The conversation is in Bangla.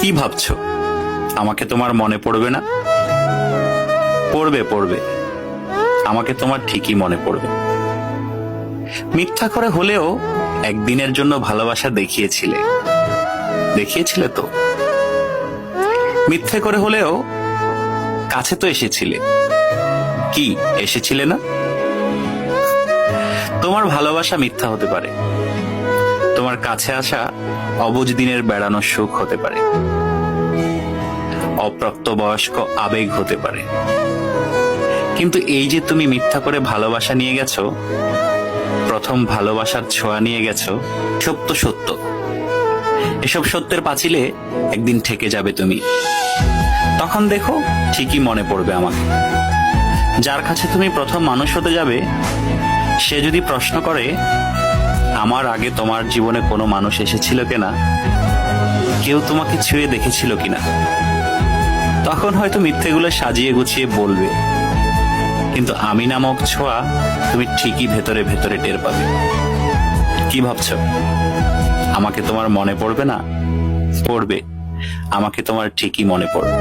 কি ভাবছো আমাকে তোমার মনে পড়বে না? পড়বে পড়বে, আমাকে তোমার ঠিকই মনে পড়বে। মিথ্যা করে হলেও একদিনের জন্য ভালোবাসা দেখিয়েছিলে, দেখিয়েছিলে তো। মিথ্যে করে হলেও কাছে তো এসেছিলে, কি এসেছিলে না? তোমার ভালোবাসা মিথ্যা হতে পারে, তোমার কাছে আসা অবুঝ দিনের বেড়ানোর সুখ হতে পারে, অপ্রাপ্তবয়স্ক আবেগ হতে পারে। কিন্তু এই যে তুমি মিথ্যা করে ভালোবাসা নিয়ে গেছো, প্রথম ভালোবাসার ছোঁয়া নিয়ে গেছো, সত্য সত্য। এসব সত্যের পাঁচিলে একদিন ঠেকে যাবে তুমি। তখন দেখো ঠিকই মনে পড়বে আমাকে। যার কাছে তুমি প্রথম মানুষ হতে যাবে, সে যদি প্রশ্ন করে আমার আগে তোমার জীবনে কোনো মানুষ এসেছিল কিনা, কেউ তোমাকে ছুঁয়ে দেখেছিল কিনা, তখন হয়তো মিথ্যেগুলো সাজিয়ে গুছিয়ে বলবে, কিন্তু আমি নামক ছোঁয়া তুমি ঠিকই ভেতরে ভেতরে টের পাবে। কি ভাবছো আমাকে তোমার মনে পড়বে না? পড়বে, আমাকে তোমার ঠিকই মনে পড়বে।